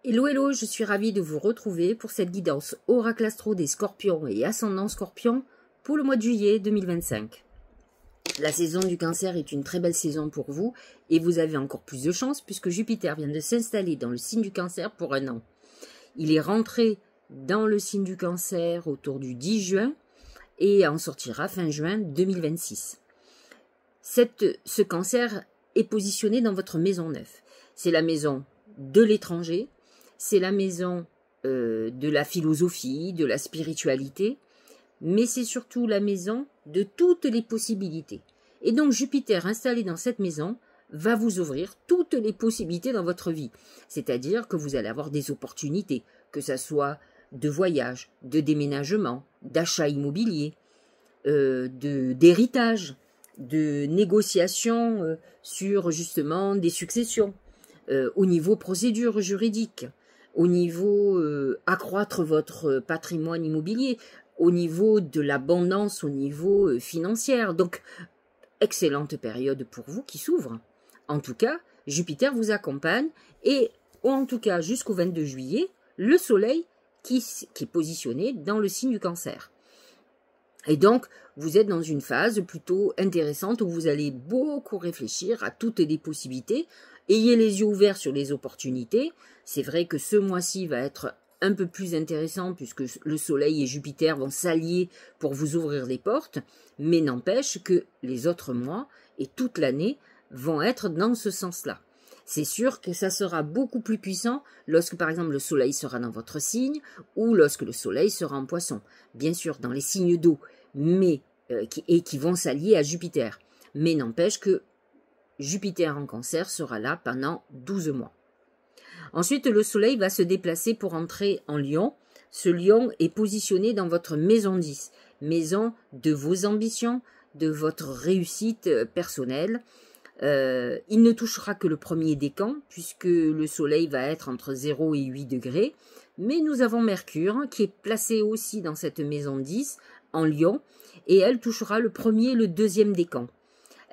Hello, hello, je suis ravie de vous retrouver pour cette guidance Oracle Astro des Scorpions et Ascendant Scorpion pour le mois de juillet 2025. La saison du Cancer est une très belle saison pour vous et vous avez encore plus de chance puisque Jupiter vient de s'installer dans le signe du Cancer pour un an. Il est rentré dans le signe du Cancer autour du 10 juin et en sortira fin juin 2026. Ce Cancer est positionné dans votre maison 9. C'est la maison de l'étranger. C'est la maison de la philosophie, de la spiritualité, mais c'est surtout la maison de toutes les possibilités. Et donc Jupiter installé dans cette maison va vous ouvrir toutes les possibilités dans votre vie. C'est-à-dire que vous allez avoir des opportunités, que ce soit de voyage, de déménagement, d'achat immobilier, d'héritage, de négociation sur justement des successions, au niveau procédure juridique, au niveau accroître votre patrimoine immobilier, au niveau de l'abondance, au niveau financier. Donc, excellente période pour vous qui s'ouvre. En tout cas, Jupiter vous accompagne et, en tout cas, jusqu'au 22 juillet, le Soleil qui est positionné dans le signe du Cancer. Et donc, vous êtes dans une phase plutôt intéressante où vous allez beaucoup réfléchir à toutes les possibilités. Ayez les yeux ouverts sur les opportunités. C'est vrai que ce mois-ci va être un peu plus intéressant puisque le Soleil et Jupiter vont s'allier pour vous ouvrir les portes, mais n'empêche que les autres mois et toute l'année vont être dans ce sens-là. C'est sûr que ça sera beaucoup plus puissant lorsque, par exemple, le Soleil sera dans votre signe ou lorsque le Soleil sera en Poisson. Bien sûr, dans les signes d'eau, mais qui vont s'allier à Jupiter. Mais n'empêche que Jupiter en Cancer sera là pendant 12 mois. Ensuite, le Soleil va se déplacer pour entrer en Lion. Ce Lion est positionné dans votre maison 10, maison de vos ambitions, de votre réussite personnelle. Il ne touchera que le premier décan, puisque le Soleil va être entre 0 et 8 degrés. Mais nous avons Mercure, qui est placé aussi dans cette maison 10, en Lion, et elle touchera le premier et le deuxième décan.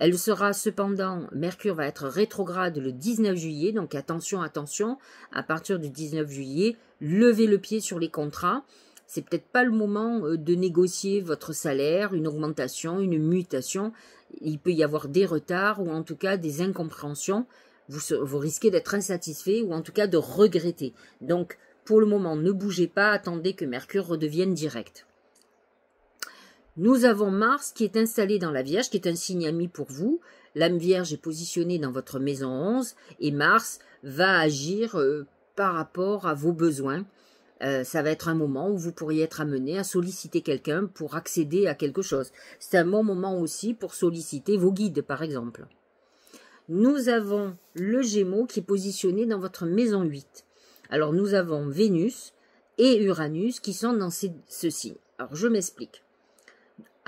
Elle sera cependant, Mercure va être rétrograde le 19 juillet, donc attention, attention, à partir du 19 juillet, levez le pied sur les contrats. C'est peut-être pas le moment de négocier votre salaire, une augmentation, une mutation. Il peut y avoir des retards ou en tout cas des incompréhensions. Vous risquez d'être insatisfait ou en tout cas de regretter. Donc, pour le moment, ne bougez pas, attendez que Mercure redevienne direct. Nous avons Mars qui est installé dans la Vierge, qui est un signe ami pour vous. L'âme Vierge est positionnée dans votre maison 11 et Mars va agir par rapport à vos besoins. Ça va être un moment où vous pourriez être amené à solliciter quelqu'un pour accéder à quelque chose. C'est un bon moment aussi pour solliciter vos guides, par exemple. Nous avons le Gémeaux qui est positionné dans votre maison 8. Alors, nous avons Vénus et Uranus qui sont dans ce signe. Alors, je m'explique.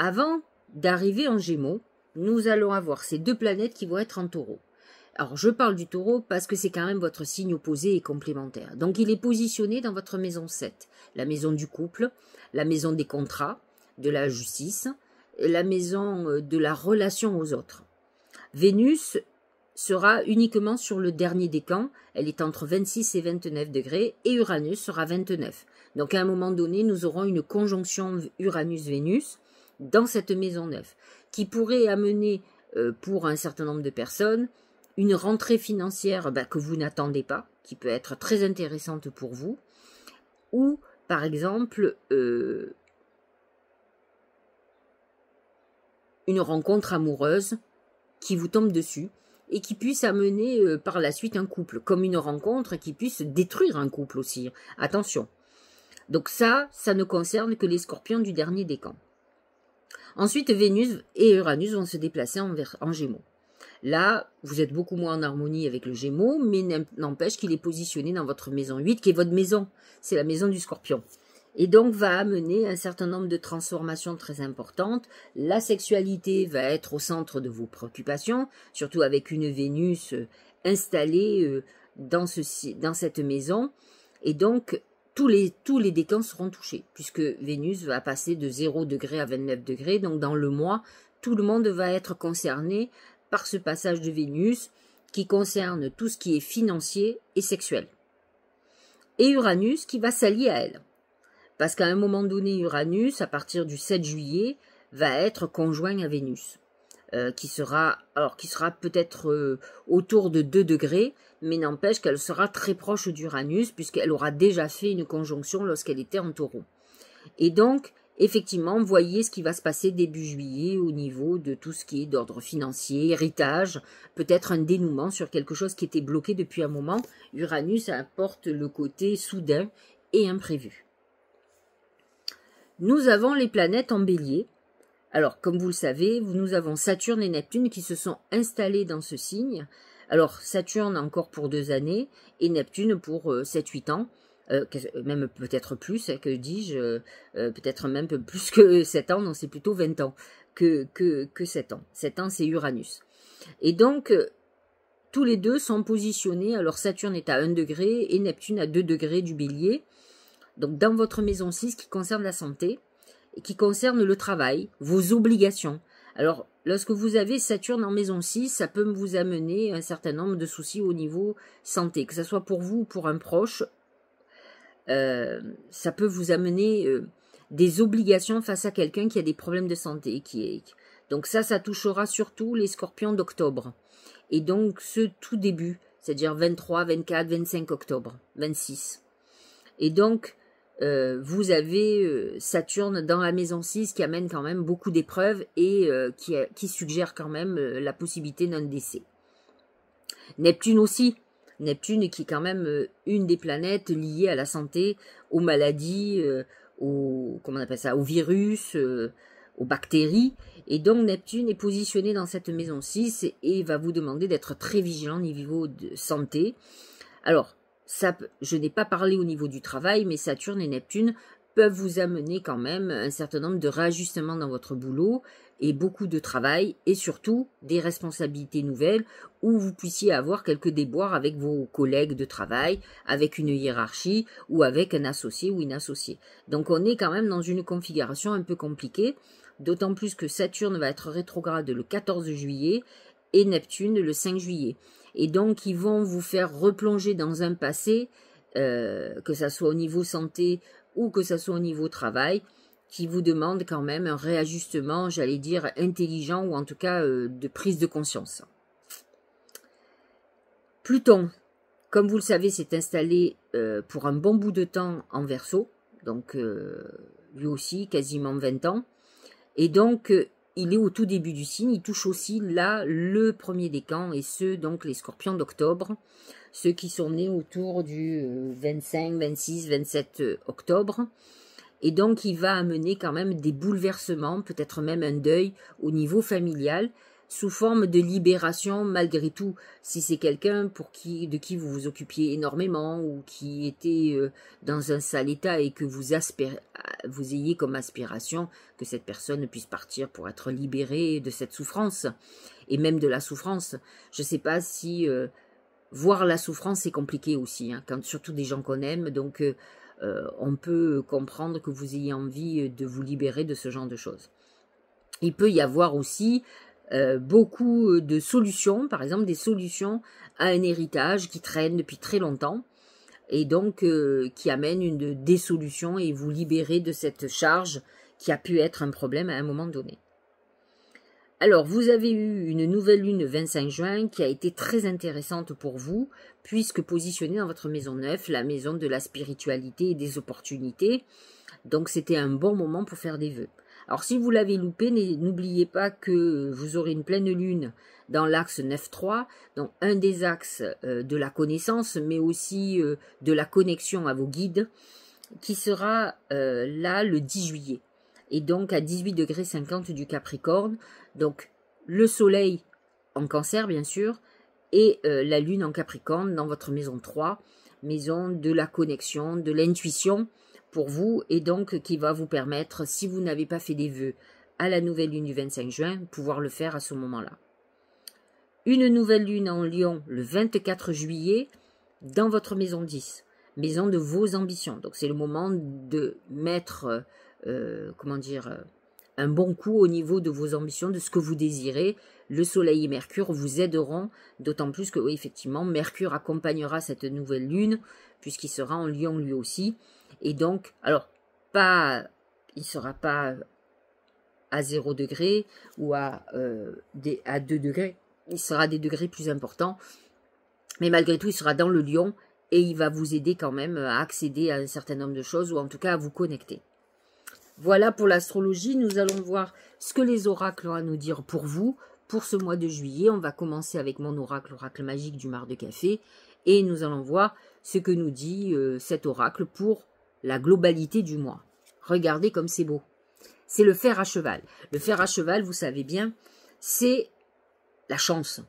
Avant d'arriver en Gémeaux, nous allons avoir ces deux planètes qui vont être en Taureau. Alors, je parle du Taureau parce que c'est quand même votre signe opposé et complémentaire. Donc, il est positionné dans votre maison 7, la maison du couple, la maison des contrats, de la justice, la maison de la relation aux autres. Vénus sera uniquement sur le dernier décan, elle est entre 26 et 29 degrés, et Uranus sera 29. Donc, à un moment donné, nous aurons une conjonction Uranus-Vénus dans cette maison 9, qui pourrait amener, pour un certain nombre de personnes, une rentrée financière que vous n'attendez pas, qui peut être très intéressante pour vous, ou par exemple une rencontre amoureuse qui vous tombe dessus et qui puisse amener par la suite un couple, comme une rencontre qui puisse détruire un couple aussi. Attention. Donc ça ne concerne que les scorpions du dernier décan. Ensuite, Vénus et Uranus vont se déplacer en Gémeaux. Là, vous êtes beaucoup moins en harmonie avec le Gémeaux, mais n'empêche qu'il est positionné dans votre maison 8, qui est votre maison. C'est la maison du Scorpion. Et donc, va amener un certain nombre de transformations très importantes. La sexualité va être au centre de vos préoccupations, surtout avec une Vénus installée dans cette maison. Et donc, tous les décans seront touchés, puisque Vénus va passer de 0 degré à 29 degrés. Donc, dans le mois, tout le monde va être concerné par ce passage de Vénus qui concerne tout ce qui est financier et sexuel. et Uranus qui va s'allier à elle. Parce qu'à un moment donné, Uranus, à partir du 7 juillet, va être conjoint à Vénus, qui sera peut-être autour de 2 degrés, mais n'empêche qu'elle sera très proche d'Uranus, puisqu'elle aura déjà fait une conjonction lorsqu'elle était en Taureau. Et donc, effectivement, voyez ce qui va se passer début juillet au niveau de tout ce qui est d'ordre financier, héritage, peut-être un dénouement sur quelque chose qui était bloqué depuis un moment. Uranus apporte le côté soudain et imprévu. Nous avons les planètes en Bélier. Alors, comme vous le savez, nous avons Saturne et Neptune qui se sont installés dans ce signe. Alors, Saturne encore pour 2 années et Neptune pour 7-8 ans. Même peut-être plus, que dis-je, peut-être même plus que 7 ans, non, c'est plutôt 20 ans que 7 ans. 7 ans, c'est Uranus. Et donc, tous les deux sont positionnés, alors Saturne est à 1 degré et Neptune à 2 degrés du Bélier. Donc, dans votre maison 6 qui concerne la santé, et qui concerne le travail, vos obligations. Alors, lorsque vous avez Saturne en maison 6, ça peut vous amener un certain nombre de soucis au niveau santé, que ce soit pour vous ou pour un proche. Ça peut vous amener des obligations face à quelqu'un qui a des problèmes de santé. Donc ça touchera surtout les scorpions d'octobre. Et donc ce tout début, c'est-à-dire 23, 24, 25 octobre, 26. Et donc, vous avez Saturne dans la maison 6 qui amène quand même beaucoup d'épreuves et qui suggère quand même la possibilité d'un décès. Neptune aussi. Neptune qui est quand même une des planètes liées à la santé, aux maladies, comment on appelle ça, aux virus, aux bactéries. Et donc Neptune est positionné dans cette maison 6 et va vous demander d'être très vigilant au niveau de santé. Alors, je n'ai pas parlé au niveau du travail, mais Saturne et Neptune peuvent vous amener quand même un certain nombre de réajustements dans votre boulot et beaucoup de travail et surtout des responsabilités nouvelles où vous puissiez avoir quelques déboires avec vos collègues de travail, avec une hiérarchie ou avec un associé ou une associée. Donc on est quand même dans une configuration un peu compliquée, d'autant plus que Saturne va être rétrograde le 14 juillet et Neptune le 5 juillet. Et donc ils vont vous faire replonger dans un passé, que ça soit au niveau santé ou que ça soit au niveau travail, qui vous demande quand même un réajustement, j'allais dire, intelligent ou en tout cas de prise de conscience. Pluton, comme vous le savez, s'est installé pour un bon bout de temps en Verseau, donc lui aussi quasiment 20 ans, et donc il est au tout début du signe, il touche aussi là le premier décan, et ceux donc les scorpions d'octobre, ceux qui sont nés autour du 25, 26, 27 octobre. Et donc, il va amener quand même des bouleversements, peut-être même un deuil au niveau familial, sous forme de libération malgré tout. Si c'est quelqu'un de qui vous vous occupiez énormément ou qui était dans un sale état et que vous ayez comme aspiration que cette personne puisse partir pour être libérée de cette souffrance et même de la souffrance. Je ne sais pas si voir la souffrance c'est compliqué aussi, hein, quand surtout des gens qu'on aime, donc on peut comprendre que vous ayez envie de vous libérer de ce genre de choses. Il peut y avoir aussi beaucoup de solutions, par exemple des solutions à un héritage qui traîne depuis très longtemps et donc qui amène une dissolution et vous libérer de cette charge qui a pu être un problème à un moment donné. Alors, vous avez eu une nouvelle lune le 25 juin qui a été très intéressante pour vous, puisque positionnée dans votre maison 9, la maison de la spiritualité et des opportunités. Donc, c'était un bon moment pour faire des vœux. Alors, si vous l'avez loupé, n'oubliez pas que vous aurez une pleine lune dans l'axe 9-3, donc un des axes de la connaissance, mais aussi de la connexion à vos guides, qui sera là le 10 juillet. Et donc à 18 degrés 50 du Capricorne, donc le soleil en Cancer bien sûr, et la lune en Capricorne dans votre maison 3, maison de la connexion, de l'intuition pour vous, et donc qui va vous permettre, si vous n'avez pas fait des vœux à la nouvelle lune du 25 juin, pouvoir le faire à ce moment-là. Une nouvelle lune en Lion le 24 juillet dans votre maison 10, maison de vos ambitions. Donc c'est le moment de mettre un bon coup au niveau de vos ambitions, de ce que vous désirez. Le Soleil et Mercure vous aideront, d'autant plus que, oui, effectivement, Mercure accompagnera cette nouvelle lune, puisqu'il sera en Lion lui aussi. Et donc, alors, il ne sera pas à 0 degré ou à 2 degrés, il sera à des degrés plus importants, mais malgré tout, il sera dans le Lion et il va vous aider quand même à accéder à un certain nombre de choses, ou en tout cas à vous connecter. Voilà pour l'astrologie. Nous allons voir ce que les oracles ont à nous dire pour vous, pour ce mois de juillet. On va commencer avec mon oracle, l'oracle magique du Mar de Café, et nous allons voir ce que nous dit cet oracle pour la globalité du mois. Regardez comme c'est beau. C'est le fer à cheval. Le fer à cheval, vous savez bien, c'est la chance.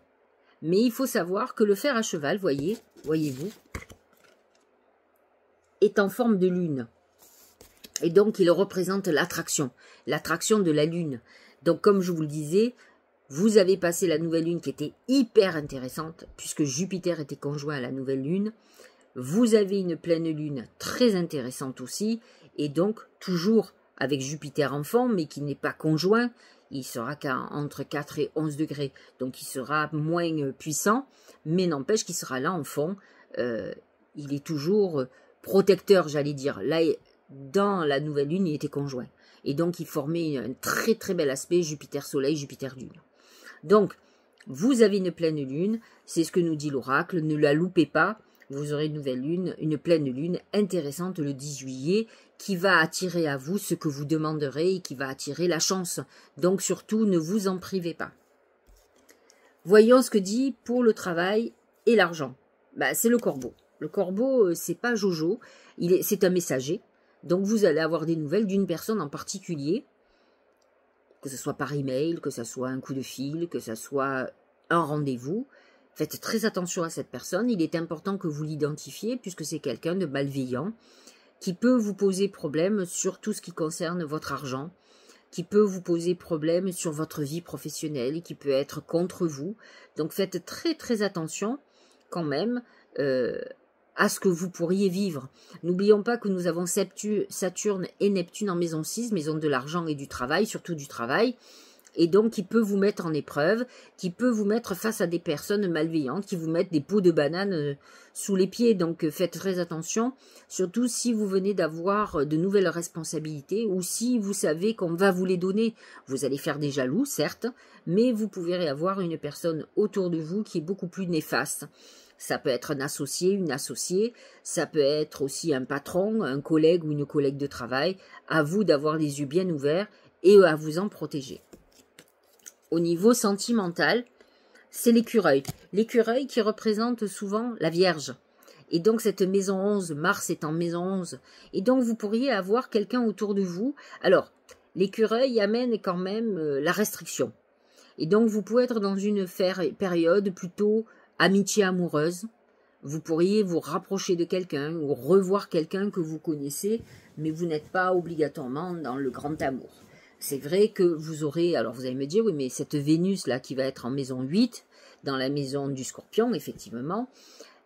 Mais il faut savoir que le fer à cheval, voyez-vous, est en forme de lune. Et donc, il représente l'attraction de la lune. Donc, comme je vous le disais, vous avez passé la nouvelle lune qui était hyper intéressante, puisque Jupiter était conjoint à la nouvelle lune. Vous avez une pleine lune très intéressante aussi, et donc, toujours avec Jupiter en fond, mais qui n'est pas conjoint, il sera qu'entre 4 et 11 degrés, donc il sera moins puissant, mais n'empêche qu'il sera là en fond. Il est toujours protecteur, j'allais dire. Là, dans la nouvelle lune, il était conjoint. Et donc, il formait un très très bel aspect Jupiter-Soleil, Jupiter-Lune. Donc, vous avez une pleine lune, c'est ce que nous dit l'oracle, ne la loupez pas. Vous aurez une nouvelle lune, une pleine lune intéressante le 10 juillet, qui va attirer à vous ce que vous demanderez et qui va attirer la chance. Donc, surtout, ne vous en privez pas. Voyons ce que dit pour le travail et l'argent. C'est le corbeau. Le corbeau, c'est pas Jojo, c'est un messager. Donc, vous allez avoir des nouvelles d'une personne en particulier, que ce soit par email, que ce soit un coup de fil, que ce soit un rendez-vous. Faites très attention à cette personne. Il est important que vous l'identifiez, puisque c'est quelqu'un de malveillant, qui peut vous poser problème sur tout ce qui concerne votre argent, qui peut vous poser problème sur votre vie professionnelle, qui peut être contre vous. Donc, faites très très attention quand même à ce que vous pourriez vivre. N'oublions pas que nous avons Saturne et Neptune en maison 6, maison de l'argent et du travail, surtout du travail, et donc qui peut vous mettre en épreuve, qui peut vous mettre face à des personnes malveillantes, qui vous mettent des pots de banane sous les pieds. Donc faites très attention, surtout si vous venez d'avoir de nouvelles responsabilités, ou si vous savez qu'on va vous les donner. Vous allez faire des jaloux, certes, mais vous pouvez avoir une personne autour de vous qui est beaucoup plus néfaste. Ça peut être un associé, une associée, ça peut être aussi un patron, un collègue ou une collègue de travail. À vous d'avoir les yeux bien ouverts et à vous en protéger. Au niveau sentimental, c'est l'écureuil. L'écureuil qui représente souvent la Vierge. Et donc cette maison 11, Mars est en maison 11. Et donc vous pourriez avoir quelqu'un autour de vous. Alors, l'écureuil amène quand même la restriction. Et donc vous pouvez être dans une période plutôt amitié amoureuse. Vous pourriez vous rapprocher de quelqu'un ou revoir quelqu'un que vous connaissez, mais vous n'êtes pas obligatoirement dans le grand amour. C'est vrai que vous aurez, alors vous allez me dire, oui, mais cette Vénus-là qui va être en maison 8, dans la maison du Scorpion, effectivement,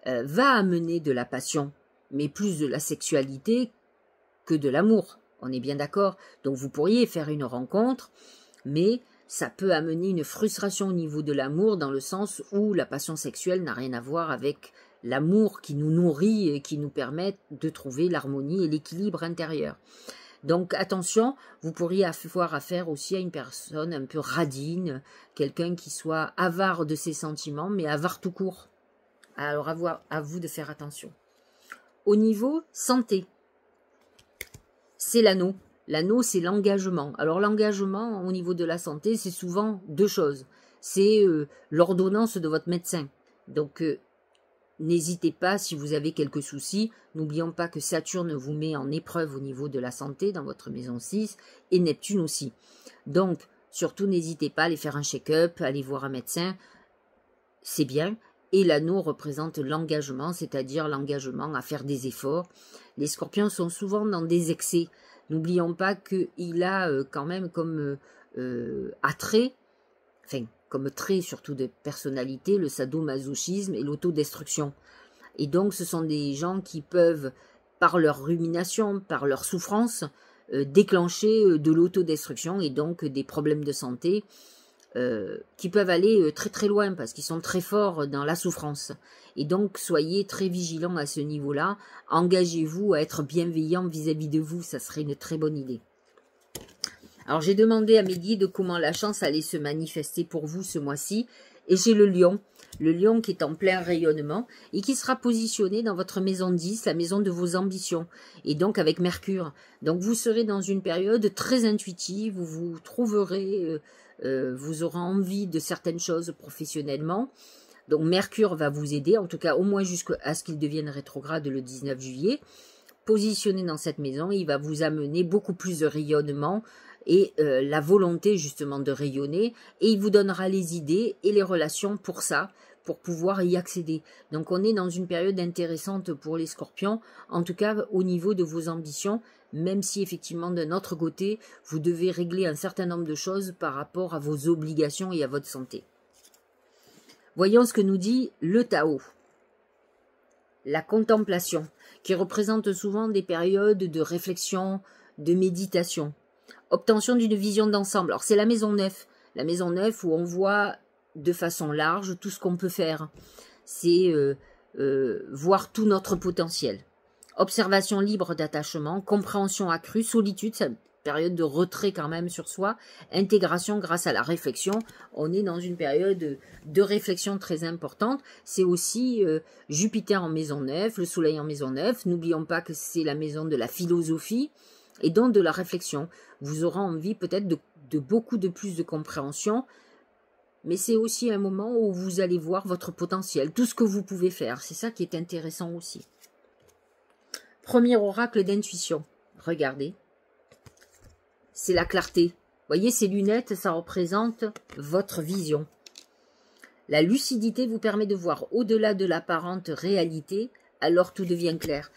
va amener de la passion, mais plus de la sexualité que de l'amour. On est bien d'accord? Donc vous pourriez faire une rencontre, mais ça peut amener une frustration au niveau de l'amour, dans le sens où la passion sexuelle n'a rien à voir avec l'amour qui nous nourrit et qui nous permet de trouver l'harmonie et l'équilibre intérieur. Donc attention, vous pourriez avoir affaire aussi à une personne un peu radine, quelqu'un qui soit avare de ses sentiments, mais avare tout court. Alors à vous de faire attention. Au niveau santé, c'est l'anneau. L'anneau, c'est l'engagement. Alors l'engagement au niveau de la santé, c'est souvent deux choses. C'est l'ordonnance de votre médecin. Donc n'hésitez pas si vous avez quelques soucis. N'oublions pas que Saturne vous met en épreuve au niveau de la santé dans votre maison 6 et Neptune aussi. Donc surtout n'hésitez pas à aller faire un check-up, aller voir un médecin. C'est bien. Et l'anneau représente l'engagement, c'est-à-dire l'engagement à faire des efforts. Les scorpions sont souvent dans des excès. N'oublions pas qu'il a quand même comme attrait, enfin comme trait surtout de personnalité, le sadomasochisme et l'autodestruction. Et donc ce sont des gens qui peuvent, par leur rumination, par leur souffrance, déclencher de l'autodestruction et donc des problèmes de santé qui peuvent aller très très loin parce qu'ils sont très forts dans la souffrance. Et donc soyez très vigilants à ce niveau-là. Engagez-vous à être bienveillant vis-à-vis de vous, ça serait une très bonne idée. Alors j'ai demandé à mes guides comment la chance allait se manifester pour vous ce mois-ci. Et j'ai le lion qui est en plein rayonnement et qui sera positionné dans votre maison 10, la maison de vos ambitions, et donc avec Mercure. Donc vous serez dans une période très intuitive où vous trouverez, vous aurez envie de certaines choses professionnellement. Donc Mercure va vous aider, en tout cas au moins jusqu'à ce qu'il devienne rétrograde le 19 juillet. Positionné dans cette maison, il va vous amener beaucoup plus de rayonnement, et la volonté justement de rayonner, et il vous donnera les idées et les relations pour ça, pour pouvoir y accéder. Donc on est dans une période intéressante pour les scorpions, en tout cas au niveau de vos ambitions, même si effectivement d'un autre côté, vous devez régler un certain nombre de choses par rapport à vos obligations et à votre santé. Voyons ce que nous dit le Tao. La contemplation, qui représente souvent des périodes de réflexion, de méditation. Obtention d'une vision d'ensemble. Alors c'est la maison 9. La maison 9 où on voit de façon large tout ce qu'on peut faire. C'est voir tout notre potentiel. Observation libre d'attachement, compréhension accrue, solitude, c'est une période de retrait quand même sur soi, intégration grâce à la réflexion. On est dans une période de réflexion très importante. C'est aussi Jupiter en maison 9, le soleil en maison 9. N'oublions pas que c'est la maison de la philosophie et donc de la réflexion. Vous aurez envie peut-être de beaucoup de plus de compréhension, mais c'est aussi un moment où vous allez voir votre potentiel, tout ce que vous pouvez faire. C'est ça qui est intéressant aussi. Premier oracle d'intuition. Regardez. C'est la clarté. Vous voyez, ces lunettes, ça représente votre vision. La lucidité vous permet de voir au-delà de l'apparente réalité, alors tout devient clair.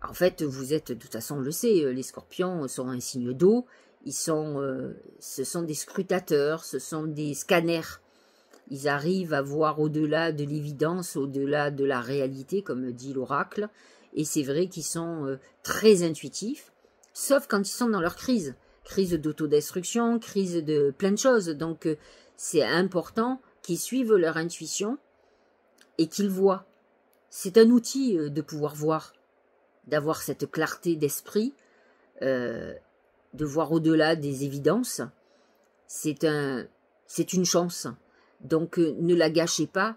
En fait, vous êtes, de toute façon, on le sait, les scorpions sont un signe d'eau, ce sont des scrutateurs, ce sont des scanners. Ils arrivent à voir au-delà de l'évidence, au-delà de la réalité, comme dit l'oracle, et c'est vrai qu'ils sont très intuitifs, sauf quand ils sont dans leur crise d'autodestruction, crise de plein de choses. Donc, c'est important qu'ils suivent leur intuition et qu'ils voient. C'est un outil de pouvoir voir, d'avoir cette clarté d'esprit, de voir au-delà des évidences. C'est une chance. Donc, ne la gâchez pas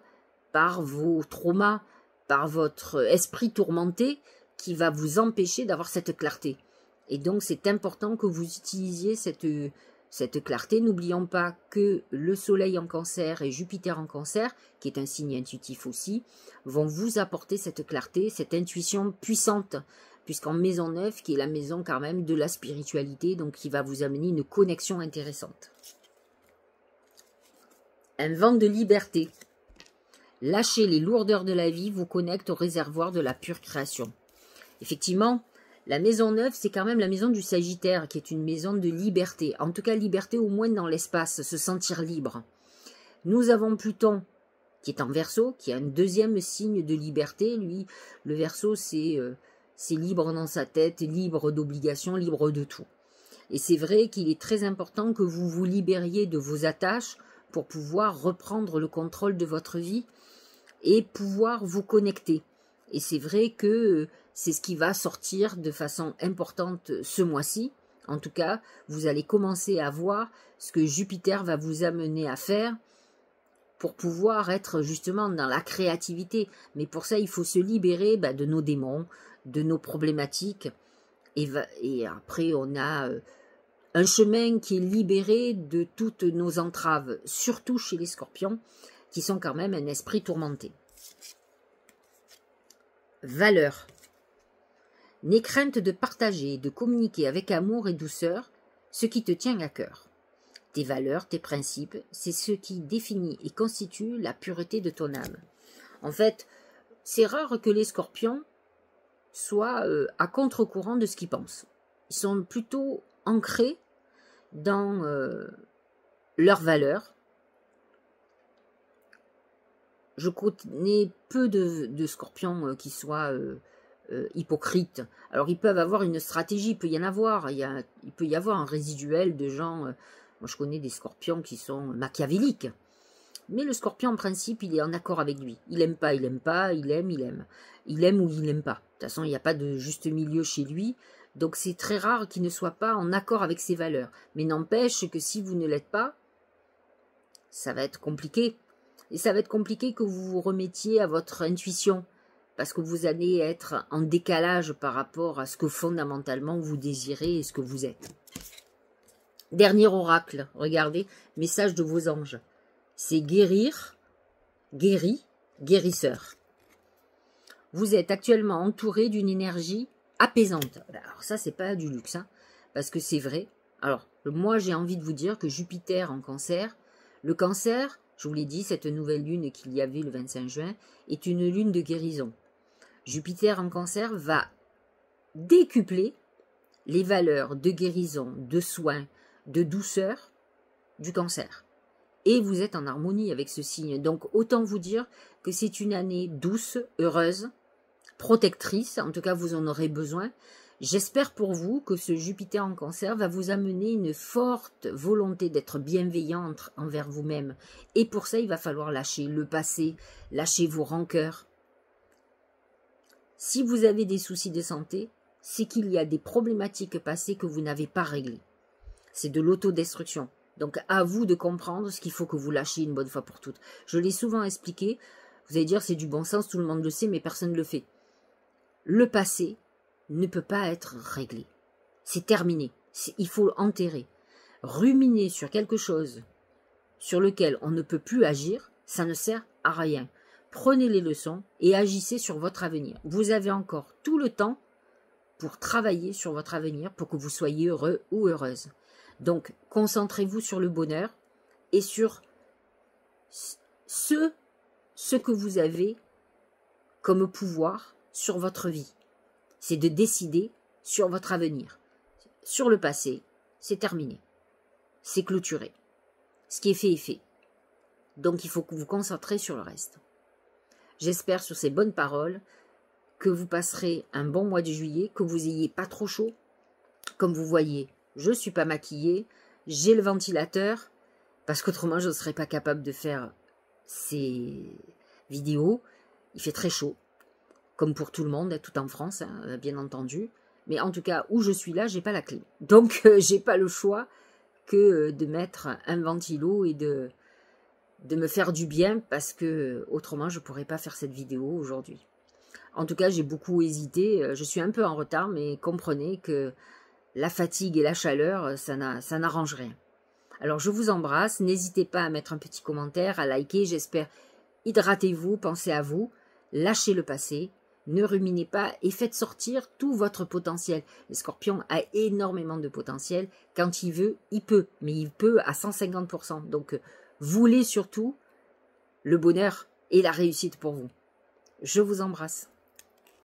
par vos traumas, par votre esprit tourmenté qui va vous empêcher d'avoir cette clarté. Et donc, c'est important que vous utilisiez cette clarté. N'oublions pas que le soleil en cancer et Jupiter en cancer, qui est un signe intuitif aussi, vont vous apporter cette clarté, cette intuition puissante, puisqu'en maison 9, qui est la maison quand même de la spiritualité, donc qui va vous amener une connexion intéressante. Un vent de liberté. Lâchez les lourdeurs de la vie, vous connecte au réservoir de la pure création. Effectivement, la maison 9, c'est quand même la maison du Sagittaire, qui est une maison de liberté. En tout cas, liberté au moins dans l'espace, se sentir libre. Nous avons Pluton, qui est en Verseau, qui a un deuxième signe de liberté. Lui, le Verseau, c'est libre dans sa tête, libre d'obligations, libre de tout. Et c'est vrai qu'il est très important que vous vous libériez de vos attaches pour pouvoir reprendre le contrôle de votre vie et pouvoir vous connecter. Et c'est vrai que c'est ce qui va sortir de façon importante ce mois-ci. En tout cas, vous allez commencer à voir ce que Jupiter va vous amener à faire pour pouvoir être justement dans la créativité. Mais pour ça, il faut se libérer de nos démons, de nos problématiques. Et après, on a un chemin qui est libéré de toutes nos entraves, surtout chez les scorpions, qui sont quand même un esprit tourmenté. Valeurs. N'aie crainte de partager et de communiquer avec amour et douceur ce qui te tient à cœur. Tes valeurs, tes principes, c'est ce qui définit et constitue la pureté de ton âme. En fait, c'est rare que les scorpions soient à contre-courant de ce qu'ils pensent. Ils sont plutôt ancrés dans leurs valeurs. Je connais peu de scorpions qui soient hypocrites. Alors, ils peuvent avoir une stratégie, il peut y en avoir. Il peut y avoir un résiduel de gens... moi, je connais des scorpions qui sont machiavéliques. Mais le scorpion, en principe, il est en accord avec lui. Il aime pas, il aime pas, il aime, il aime. Il aime ou il n'aime pas. De toute façon, il n'y a pas de juste milieu chez lui. Donc, c'est très rare qu'il ne soit pas en accord avec ses valeurs. Mais n'empêche que si vous ne l'êtes pas, ça va être compliqué. Et ça va être compliqué que vous vous remettiez à votre intuition. Parce que vous allez être en décalage par rapport à ce que fondamentalement vous désirez et ce que vous êtes. Dernier oracle, regardez, message de vos anges. C'est guérir, guéri, guérisseur. Vous êtes actuellement entouré d'une énergie apaisante. Alors ça, c'est pas du luxe, hein, parce que c'est vrai. Alors, moi, j'ai envie de vous dire que Jupiter en cancer, le cancer, je vous l'ai dit, cette nouvelle lune qu'il y avait le 25 juin, est une lune de guérison. Jupiter en cancer va décupler les valeurs de guérison, de soins, de douceur du cancer. Et vous êtes en harmonie avec ce signe. Donc, autant vous dire que c'est une année douce, heureuse, protectrice. En tout cas, vous en aurez besoin. J'espère pour vous que ce Jupiter en cancer va vous amener une forte volonté d'être bienveillante envers vous-même. Et pour ça, il va falloir lâcher le passé, lâcher vos rancœurs. Si vous avez des soucis de santé, c'est qu'il y a des problématiques passées que vous n'avez pas réglées. C'est de l'autodestruction. Donc, à vous de comprendre ce qu'il faut que vous lâchiez une bonne fois pour toutes. Je l'ai souvent expliqué. Vous allez dire, c'est du bon sens, tout le monde le sait, mais personne ne le fait. Le passé ne peut pas être réglé. C'est terminé. Il faut l'enterrer. Ruminer sur quelque chose sur lequel on ne peut plus agir, ça ne sert à rien. Prenez les leçons et agissez sur votre avenir. Vous avez encore tout le temps pour travailler sur votre avenir, pour que vous soyez heureux ou heureuse. Donc, concentrez-vous sur le bonheur et sur ce que vous avez comme pouvoir sur votre vie. C'est de décider sur votre avenir. Sur le passé, c'est terminé. C'est clôturé. Ce qui est fait est fait. Donc, il faut que vous vous concentrez sur le reste. J'espère sur ces bonnes paroles que vous passerez un bon mois de juillet, que vous n'ayez pas trop chaud. Comme vous voyez, je ne suis pas maquillée, j'ai le ventilateur, parce qu'autrement je ne serais pas capable de faire ces vidéos. Il fait très chaud, comme pour tout le monde, tout en France, hein, bien entendu. Mais en tout cas, où je suis là, j'ai pas la clim. Donc, j'ai pas le choix que de mettre un ventilo et de me faire du bien, parce que autrement, je pourrais pas faire cette vidéo aujourd'hui. En tout cas, j'ai beaucoup hésité. Je suis un peu en retard, mais comprenez que la fatigue et la chaleur, ça n'arrange rien. Alors, je vous embrasse. N'hésitez pas à mettre un petit commentaire, à liker. J'espère. Hydratez-vous, pensez à vous. Lâchez le passé. Ne ruminez pas et faites sortir tout votre potentiel. Le scorpion a énormément de potentiel. Quand il veut, il peut. Mais il peut à 150%. Donc, voulez surtout le bonheur et la réussite pour vous. Je vous embrasse.